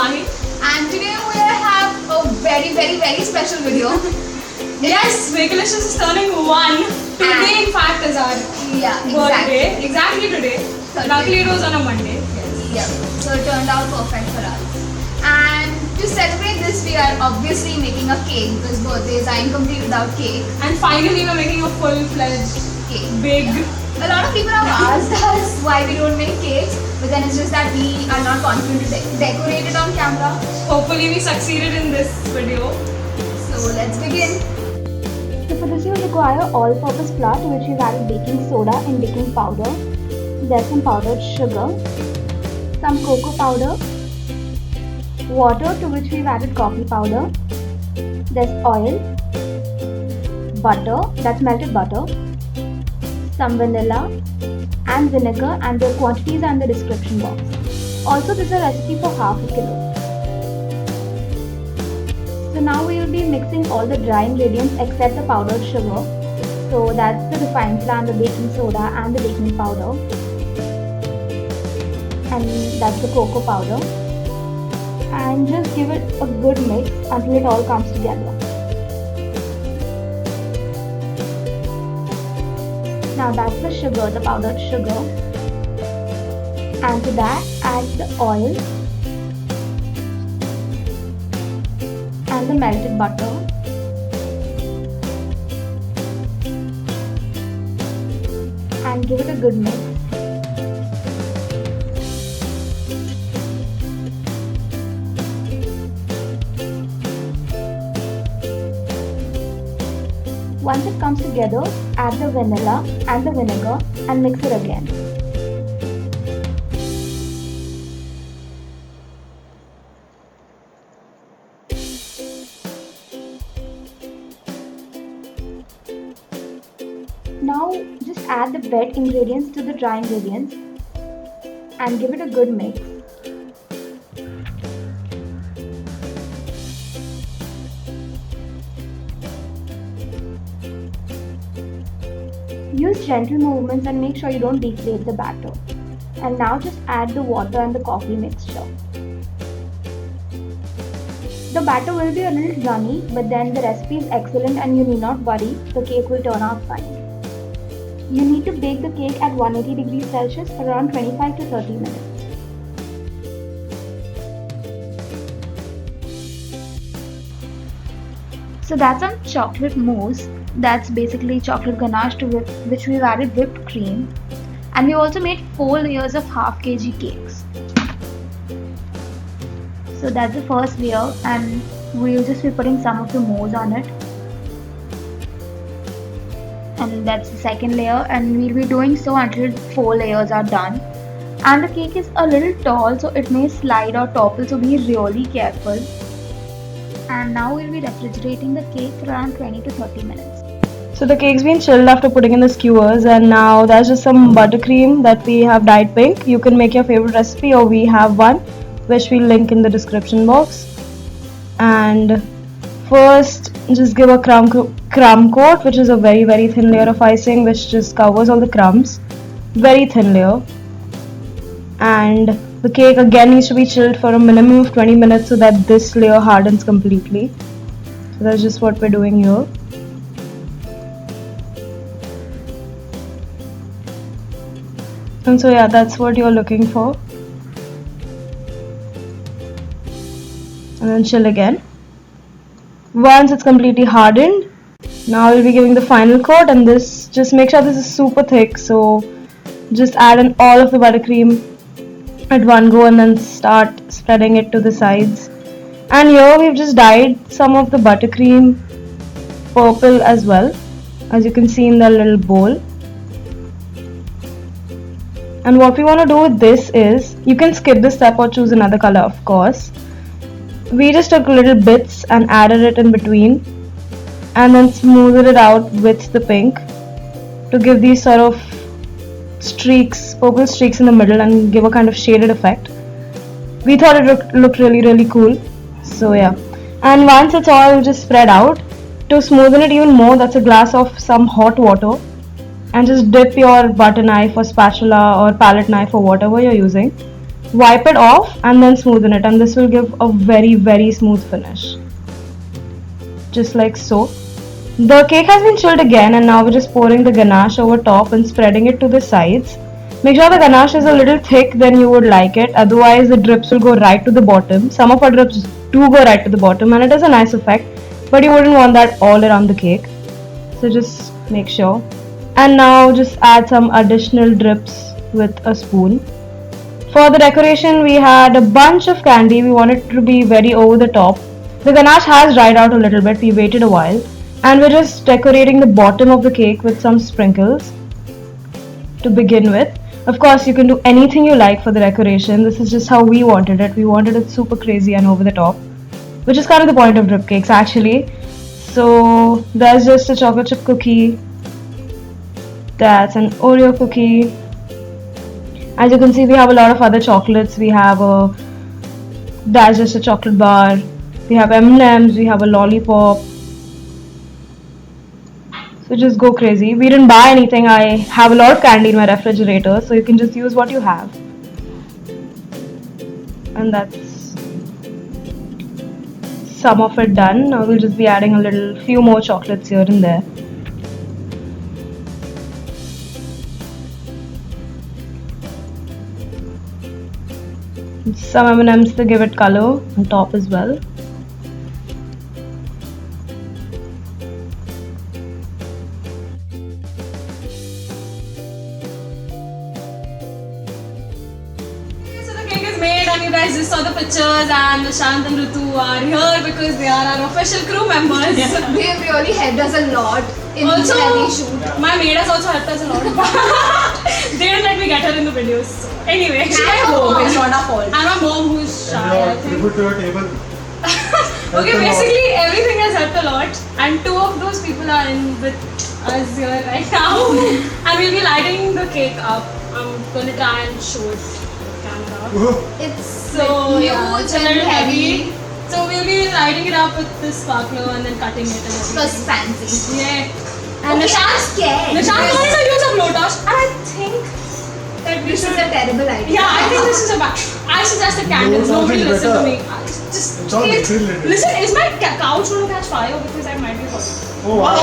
Mahi. And today we have a very special video. Yes, Vagalicious is turning 1. Today, in fact, is our birthday. Exactly today. Luckily, it was on a Monday. Yes. So it turned out perfect for us. And to celebrate this, we are obviously making a cake because birthdays are incomplete without cake. And finally, we're making a full-fledged Cake. big. A lot of people have asked us why we don't make cakes, but then it's just that we are not confident to decorate it on camera. Hopefully, we succeeded in this video. So let's begin. So for this you will require all-purpose flour to which we've added baking soda and baking powder. There's some powdered sugar, some cocoa powder, water to which we've added coffee powder. There's oil, butter, that's melted butter, some vanilla and vinegar, and the quantities are in the description box. Also, this is a recipe for half a kilo. So now we will be mixing all the dry ingredients except the powdered sugar. So that's the refined flour, the baking soda and the baking powder. And that's the cocoa powder. And just give it a good mix until it all comes together. Now that's the sugar, the powdered sugar. And to that add the oil and the melted butter. And give it a good mix. Once it comes together, add the vanilla and the vinegar and mix it again. Now just add the wet ingredients to the dry ingredients and give it a good mix. Use gentle movements and make sure you don't deflate the batter. And now just add the water and the coffee mixture. The batter will be a little runny, but then the recipe is excellent and you need not worry, the cake will turn out fine. You need to bake the cake at 180 degrees Celsius for around 25 to 30 minutes. So that's some chocolate mousse. That's basically chocolate ganache to which we've added whipped cream. And we also made 4 layers of half kg cakes. So that's the first layer and we'll just be putting some of the mousse on it. And that's the second layer and we'll be doing so until 4 layers are done. And the cake is a little tall so it may slide or topple, so be really careful. And now we'll be refrigerating the cake for around 20 to 30 minutes. So the cake's been chilled after putting in the skewers, and now that's just some buttercream that we have dyed pink. You can make your favorite recipe, or we have one which we'll link in the description box. And first just give a crumb coat, which is a very thin layer of icing which just covers all the crumbs. Very thin layer. And the cake again needs to be chilled for a minimum of 20 minutes so that this layer hardens completely. So that's just what we're doing here. And so yeah, that's what you're looking for. And then chill again. Once it's completely hardened, now we'll be giving the final coat, and this, just make sure this is super thick, so just add in all of the buttercream at one go and then start spreading it to the sides. And here we've just dyed some of the buttercream purple as well, as you can see in the little bowl. And what we want to do with this is, you can skip this step or choose another color of course. We just took little bits and added it in between and then smoothed it out with the pink to give these sort of streaks, purple streaks in the middle and give a kind of shaded effect. We thought it looked really cool. So yeah. And once it's all just spread out, to smoothen it even more, that's a glass of some hot water, and just dip your butter knife or spatula or palette knife or whatever you're using wipe it off and then smoothen it, and this will give a very smooth finish. Just like so. The cake has been chilled again, and now we're just pouring the ganache over top and spreading it to the sides. Make sure the ganache is a little thick than you would like it, otherwise the drips will go right to the bottom. Some of our drips do go right to the bottom and it is a nice effect, but you wouldn't want that all around the cake. So just make sure. And now just add some additional drips with a spoon. For the decoration, we had a bunch of candy. We wanted it to be very over the top. The ganache has dried out a little bit. We waited a while. And we're just decorating the bottom of the cake with some sprinkles to begin with. Of course, you can do anything you like for the decoration. This is just how we wanted it. We wanted it super crazy and over the top, which is kind of the point of drip cakes actually. So there's just a chocolate chip cookie. That's an Oreo cookie. As you can see, we have a lot of other chocolates. That's just a chocolate bar. We have M&Ms. We have a lollipop. So just go crazy. We didn't buy anything. I have a lot of candy in my refrigerator, so you can just use what you have. And that's some of it done. Now we'll just be adding a few more chocolates here and there. Some M&Ms to give it color on top as well. And you guys just saw the pictures, and Nishant and Ritu are here because they are our official crew members. They have really helped us a lot in Also, every shoot. my maid has also helped us a lot. They didn't let me get her in the videos. So, anyway, And her mom. it's not our fault. And my mom, who's shy, I think. Tribute to your table. Okay, basically everything has helped a lot, and two of those people are in with us here right now, and we'll be lighting the cake up. I'm gonna try and show it with camera. It's So huge yeah, it's a and little heavy. heavy. So we'll be lighting it up with this sparkler and then cutting it and Because everything. fancy. Yeah. And And I'm scared. Nishant because wanted to use a blowtorch, and I think that we This is should. a terrible idea. Yeah, I think this is a bad. I suggested candles. No, Nobody something listen to better. me. Just It's all related. listen. Is my couch going to catch fire because I might be hot? Oh wow.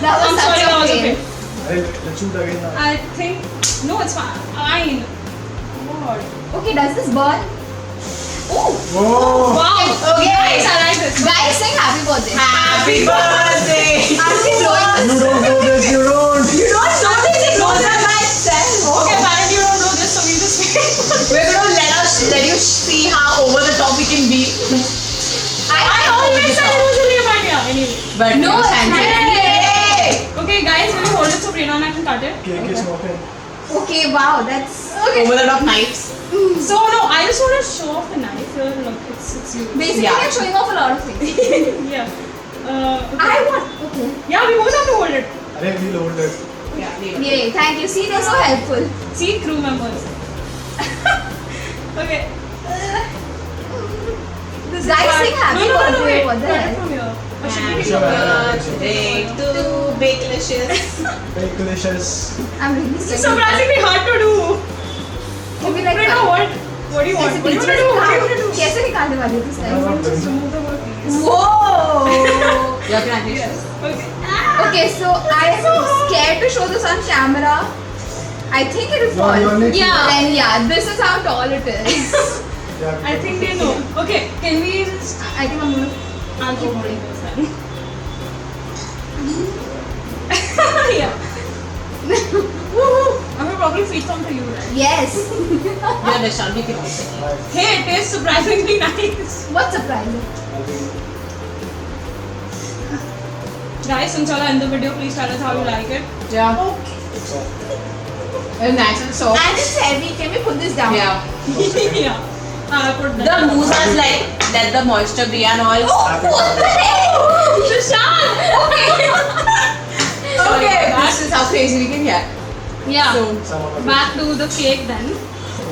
That was I'm such sorry, a that was a pain. pain. Let's shoot again now. I think no, it's fine. Fine. God. Okay, does this burn? Oh! Whoa. Wow. Okay. Guys, I like this. Guys, sing happy birthday. Happy birthday. I'm blowing You this. don't know this, you don't. You don't know this. It goes on myself. Okay, apparently you don't know this, so we just. We're gonna let you see how over the top we can be. I always said it was a lame idea. Anyway. But No, it was it's fancy. Okay, guys, will you hold it so Prerna and I can cut it? Cake is smoking. Okay, wow, that's Over the top knives. So no, I just want to show off the knife here. Look, it's you. basically Yeah. I'm showing off a lot of things. Yeah. Okay. I want. Okay. Yeah, we both have to hold it. Arey, we'll hold it. Yeah, leave it. Yay, thank you. See, they're so helpful. See, crew members. Okay. This Guys, part- sing happy no, birthday. wait. What the Cut it hell? from here. Or should we Happy keep it? birthday to Bakelicious. Very delicious. I'm really This is scared. surprisingly hard to do. Can we like Prerna, what? What do you want? कैसे What do you beach want में to do? What do you want to निकाल- do? कैसे निकालने वाली हो this time? Just remove the word, please. Whoa! Your congratulations. Okay. Okay, so I am scared to show this on camera. I think it will No, you're fall. next. Yeah. Then yeah, this is how tall it is. Yeah. I think they know. Okay, can we just. I think I'm gonna. I'll keep holding this then. Yeah. Woohoo! I will probably feed some to you, right? Yes. Yeah, Nishant, we can also. Hey, it tastes surprisingly nice. What's surprising? Guys, since y'all are in the video, please tell us how you like it. Yeah. It's nice and soft. And it's heavy. Can we put this down? Yeah. Yeah. I'll put The that. mousse has like let the moisture be and all. Oh, what the heck? Shashank! Okay, this is how crazy we can get. Yeah. So, Some of the Back to the cake then.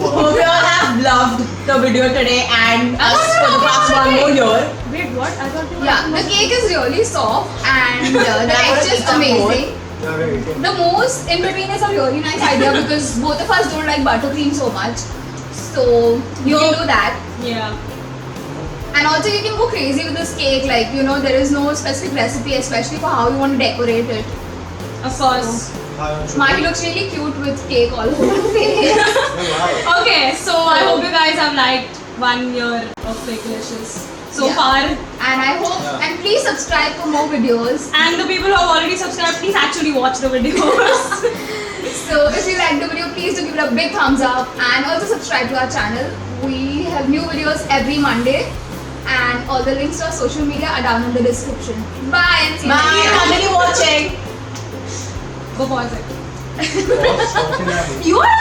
hope you all have loved the video today and us for the past 1 more year. Wait, what? I thought you were Yeah, the cake is really soft and the I'm gonna texture is eat some more. amazing. Yeah, very good. The mousse in between is a really nice idea because both of us don't like buttercream so much. So you can do that. Yeah. And also you can go crazy with this cake, like you know there is no specific recipe, especially for how you want to decorate it. Of course. Hi, I'm Shubham. Mahi looks really cute with cake all over her face. Oh, wow. Okay, so I hope you guys have liked 1 year of Fakelicious so Yeah. far. And I hope, Yeah. and please subscribe for more videos. And the people who have already subscribed, please actually watch the videos. So if you like the video, please do give it a big thumbs up and also subscribe to our channel. We have new videos every Monday and all the links to our social media are down in the description. Bye and see you Bye. next time. Continue watching. Go pause it. What's talking about? You are